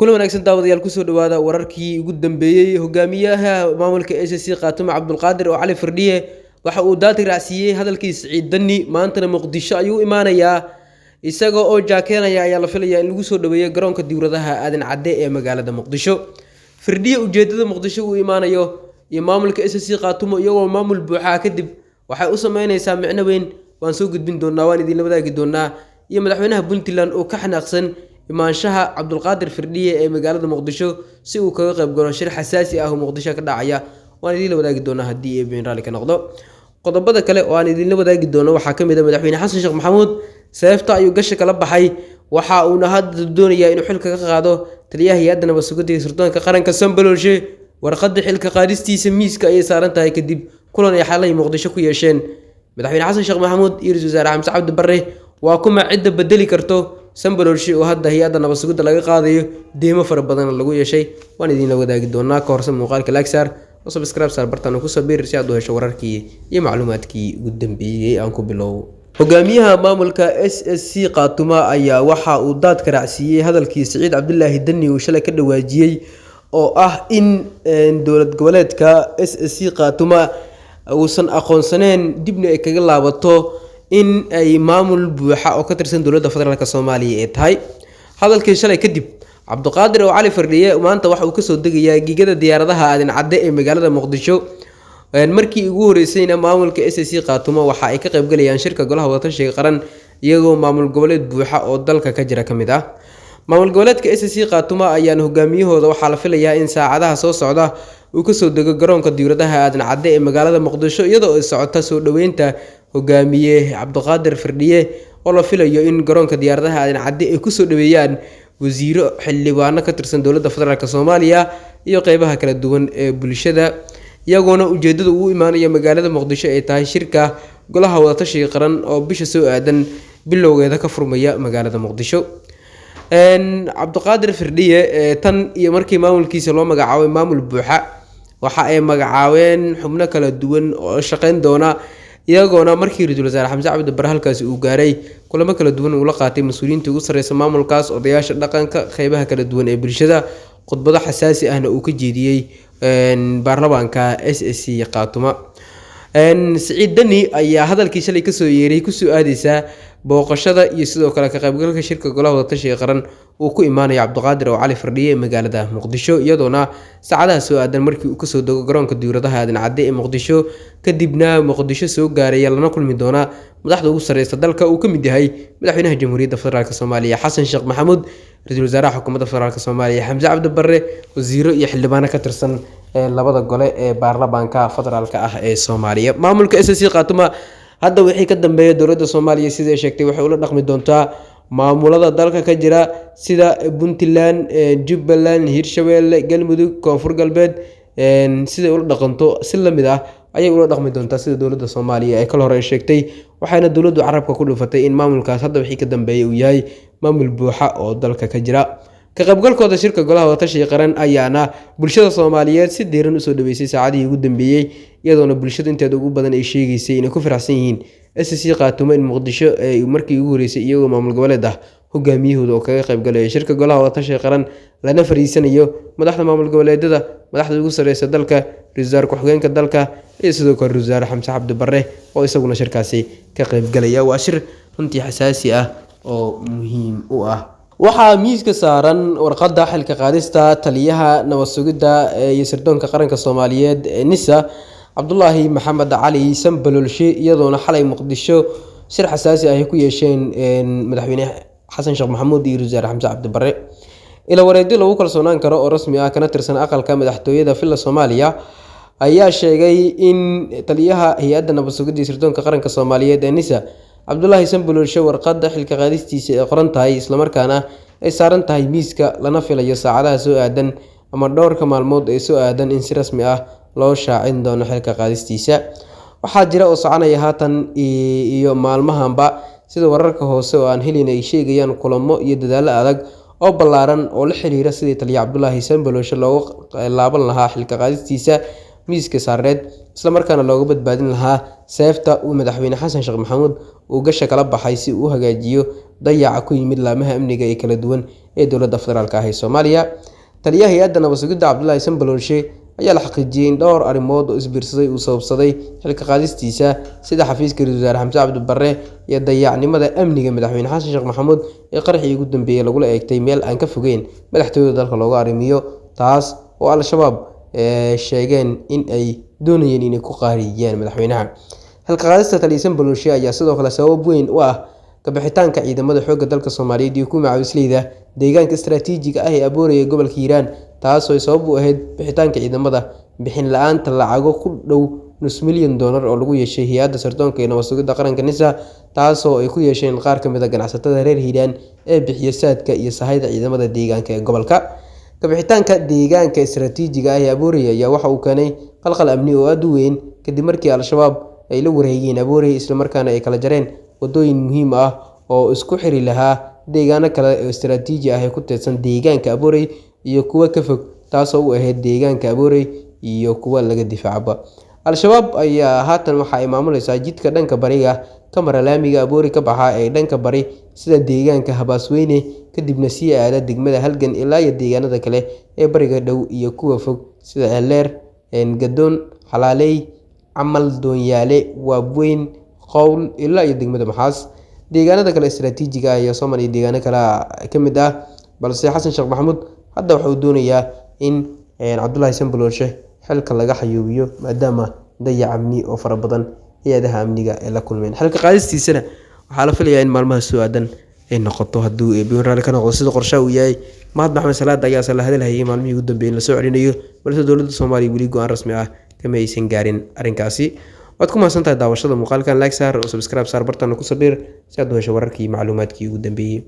kulan wanaagsan daawadayaal kusoo dhawaada wararkii ugu dambeeyay hogaamiyaha maamulka SSC Qaatumo Cabdulqaadir oo Cali Firdhiye waxa uu daati raacsiiyay hadalkiisa Ciid Dani maantana Muqdisho ayuu imaanayaa isagoo oo jaakeynaya ayaa la filayaa in lagu soo dhaweeyo garoonka diwradaha aadan cadde ee magaalada Muqdisho. Firdhiye ujeedada Muqdisho uu imaanayo iyo maamulka SSC Qaatumo iyagoo maamul buuxa kadib waxay u sameynaysaa micno weyn waan soo gudbin doonaa waan idin la wadaagi doonaa iyo madaxweynaha Puntland oo ka xanaaqsan imaanshaha Cabdulqaadir Firdhiye ee magaalada Muqdisho si uu kaga qayb galo shir xasaasi ah oo Muqdisho ka dhacaya waan idin la wadaagi doonaa haddii ay been raali ka noqdo. Qodobada kale oo aan idin la wadaagi doono waxaa kamid ah madaxweyne Xasan Sheekh Maxamuud seefta ayuu gasha kala baxay waxa uu hadda doonayaa inuu xilka ka qaado taliyaha hay'adda nabad sugidda iyo sirdoonka qaranka Sambaloolshe warqadda xilka qaadistiisa miiska ay saaran tahay kadib kulan ay xalay Muqdisho ku yeesheen madaxweyne Xasan Sheekh Maxamuud iyo ra'iisul wasaare Xamse Cabdi Barre waa kuma cidda bedeli karto Sambaloolshe oo hadda hay'adda nabad sugidda laga qaadayo deemo fara badan lagu yeeshay waan idin la wadaagi doonaa ka horse muuqaalka like saar oo subscribe saar bartaan ku soo biir si aad u hesho wararkii iyo macluumaadkii ugu dambeeyay aan ku bilow. Hogaamiyaha maamulka SSC Qaatumo ayaa waxa uu daad ka raacsiiyay hadalkii Ciid Cabdullaahi Dani uu shalay ka dhawaajiyay oo ah in dowlad goboleedka SSC Qaatumo uusan aqoonsaneen dibna ay kaga laabato in ay maamul buuxa oo ka tirsan dowladda federaalka Soomaaliya ay tahay. Hadalkii shalay kadib Cabdulqaadir oo Cali Firdhiye maanta waxa uu ka soo degayaa giigada diyaaradaha aadan cadde ee magaalada Muqdisho markii ugu horeysayna maamulka SSC Qaatumo waxa ay ka qayb galayaan shirka golaha wadatashiga qaran iyagoo maamul goboleed buuxa oo dalka ka jira kamid ah. Maamul goboleedka SSC Qaatumo ayaan hogaamiyahooda waxa la filayaa in saacadaha soo socda uu ka soo dego garoonka diwradaha aadan cadde ee magaalada Muqdisho iyadoo ay socota soo dhaweynta hogaamiye Cabdulqaadir Firdhiye oo la filayo in garoonka diyaaradaha aadan cadde ay ku soo dhaweeyaan wasiiro xildhibaano ka tirsan dowladda federaalka Soomaaliya iyo qaybaha kala duwan ee bulshada iyagoona ujeedada uu imaanayo magaalada Muqdisho ay tahay shirka golaha wadatashiga qaran oo bisha soo aadan bilowgeeda ka furmaya magaalada Muqdisho. Cabdulqaadir Firdhiye tan iyo markii maamulkiisa loo magacaabay maamul buuxa waxa ay magacaabeen xubno kala duwan oo shaqeyn doona iyagoona markii ra'iisul wasaare Xamse Cabdi Barre halkaas uu gaaray kulamo kala duwan uu la qaatay mas'uuliyiinta ugu sareysa maamulkaas odayaasha dhaqanka qaybaha kala duwan ee bulshada khudbado xasaasi ahna uu ka jeediyay baarlamaanka SSC Qaatumo. Ciid Dani ayaa hadalkii shalay ka soo yeeray ku soo aadaysa booqashada iyo sidoo kale ka qaybgalka shirka golaha wadatashiga qaran uu ku imaanayo Cabdulqaadir oo Cali Firdhiye magaalada Muqdisho iyadoona saacadaha soo aadan markii uu ka soo dego garoonka diwradaha aadan cadde ee Muqdisho kadibna Muqdisho soo gaaray lana kulmi doona madaxda ugu sareysa dalka uu ka mid yahay madaxweynaha Jamhuuriyadda Federaalka Soomaaliya Xasan Sheekh Maxamuud ra'iisul wasaaraha xukuumadda federaalka Soomaaliya Xamse Cabdi Barre wasiiro iyo xildhibaano ka tirsan labada gole ee baarlamaanka federaalka ah ee Soomaaliya. Maamulka SSC Qaatumo hadda wixii ka dambeeyay dowladda Soomaaliya sida ay sheegtay waxay ula dhaqmi doontaa maamulada dalka ka jira sida Puntland, Jubbaland, Hirshabelle, Galmudug, Koonfur Galbeed sida ula dhaqanto si la mid ah ayay ula dhaqmi doontaa sida dowladda Soomaaliya ay kala hore sheegtay waxayna dowladdu carabka ku dhufatay in maamulkaas hadda wixii ka dambeeyay uu yahay maamul buuxa oo dalka ka jira. Ka qaybgalkooda shirka golaha wadatashiga qaran ayaana bulshada Soomaaliyeed si diiran u soo dhaweysay saacadihii ugu dambeeyay iyadoona bulshada inteeda ugu badan ay sheegaysay inay ku faraxsan yihiin SSC Qaatumo in Muqdisho ay markii ugu horeysay iyagoo maamul goboleed ah hogaamiyahooda oo kaga qayb galaya shirka golaha wadatashiga qaran lana fariisanayo madaxda maamul goboleedyada madaxda ugu sareysa dalka ra'iisul wasaare ku-xigeenka dalka iyo sidoo kale ra'iisul wasaare Xamse Cabdi Barre oo isaguna shirkaasi ka qayb galaya waa shir runtii xasaasi ah oo muhiim u ah. Waxaa miiska saaran warqadda xilka qaadista taliyaha nabad sugidda iyo sirdoonka qaranka Soomaaliyeed NISA Cabdullaahi Maxamed Cali Sambaloolshe iyadoona xalay Muqdisho shir xasaasi ah ay ku yeesheen madaxweyne Xasan Sheekh Maxamuud iyo ra'iisul wasaare Xamse Cabdi Barre ila wareegyo lagu kalsoonaan karo oo rasmi ah kana tirsan aqalka madaxtooyada Villa Soomaaliya ayaa sheegay in taliyaha hay'adda nabad sugidda iyo sirdoonka qaranka Soomaaliyeed NISA Cabdullaahi Sambaloolshe warqadda xilka qaadistiisa ay qoran tahay isla markaana ay saaran tahay miiska lana filayo saacadaha soo aadan ama dhowrka maalmood ee soo aadan in si rasmi ah loo shaacin doono xilka qaadistiisa. Waxaa jira oo soconaya haatan iyo maalmahanba sida wararka hoose oo aan helin ay sheegayaan kulamo iyo dadaalo adag oo ballaaran oo la xiriira sidii taliyaha Cabdullaahi Sambaloolshe looga laaban lahaa xilka qaadistiisa miiska saareed isla markaana looga badbaadin lahaa seefta uu madaxweyne xasan sheekh maxamuud uu gasha kala baxay si uu u hagaajiyo dayaca ku yimid laamaha amniga ee kala duwan ee dowladda federaalka ah ee Soomaaliya. Taliyaha hay'adda nabad sugidda Cabdullaahi Sanbalolshe ayaa la xaqiijiyay in dhowr arrimood oo isbiirsaday uu sababsaday xilka qaadistiisa, sida xafiiska Ra'iisul Wasaare Xamse Cabdi Barre iyo dayacnimada amniga madaxweyne xasan sheekh maxamuud ee qarxigii ugu dambeeyay lagula eegtay meel aan ka fogeyn madaxtooyada dalka looga arrimiyo, taas oo Al-shabaab sheegeen in ay doonayeen inay ku qaariyaan madaxweynaha. Xilka qaadista Taliya Sanbalolshe ayaa sidoo kale sabab weyn u ah ka bixitaanka ciidamada xoogga dalka Soomaaliyeed iyo kuwa macawisleyda deegaanka istiraatiijiga ah ee Aboore ee gobolka Hiiraan, taasoo sabab u ahayd bixitaanka ciidamada bixin la'aanta lacago ku dhow $5 milyan oo lagu yeeshay hay'adda sirdoonka ee nabad sugidda qaranka NISA, taasoo ay ku yeesheen qaar ka mid ah ganacsatada reer Hiiraan ee bixiya saadka iyo sahayda ciidamada deegaanka ee gobolka. Ka bixitaanka deegaanka istiraatiijiga ah ee Aboore ayaa waxa uu keenay qalqal amni oo aad u weyn kadib markii Al-shabaab ay la wareegeen Aboore isla markaana ay kala jareen wadooyin muhiim ah oo isku xiri lahaa deegaano kale oo istiraatiiji ah ee ku teedsan deegaanka Aboore iyo kuwa ka fog, taasoo u ahayd deegaanka Aboore iyo kuwa laga difaacaba. Al-shabaab ayaa haatan waxa ay maamulaysaa jidka dhanka bariga ka mara laamiga Aboore ka baxa ee dhanka bari sida deegaanka Habaasweyne, kadibna sii aada degmada Halgan ilaa iyo deegaanada kale ee bariga dhow iyo kuwa fog sida Ceeldheer, Gadoon, Xalaaley, Camal, Doonyaale, Waabweyn, Qowl ilaa iyo degmada Maxaas. Deegaanada kale istiraatiijiga ah ee Soomaaliya iyo deegaano kale ka mid ah, balse xasan sheekh maxamuud hadda waxa uu doonayaa in Cabdullaahi Sanbalolshe xilka laga xayuubiyo maadaama dayac amni oo fara badan hay'adaha amniga ay la kulmeen. Xilka qaadistiisana waxaa la filayaa in maalmaha soo aadan ay noqoto hadduu eebbiyo raalli ka noqdo sida qorshaha uu yahay. Mahad Maxamed Salaad ayaa la hadalhayay maalmihii ugu dambeeyay in la soo celinayo, balse dowladda Soomaaliya weli go'aan rasmi ah kama aysan gaarin arrinkaasi. waad ku mahadsantahay daawashada muuqaalkan. Like saar oo subscribe saar bartana ku sabir si aad u hesho wararkii iyo macluumaadkii ugu dambeeyay.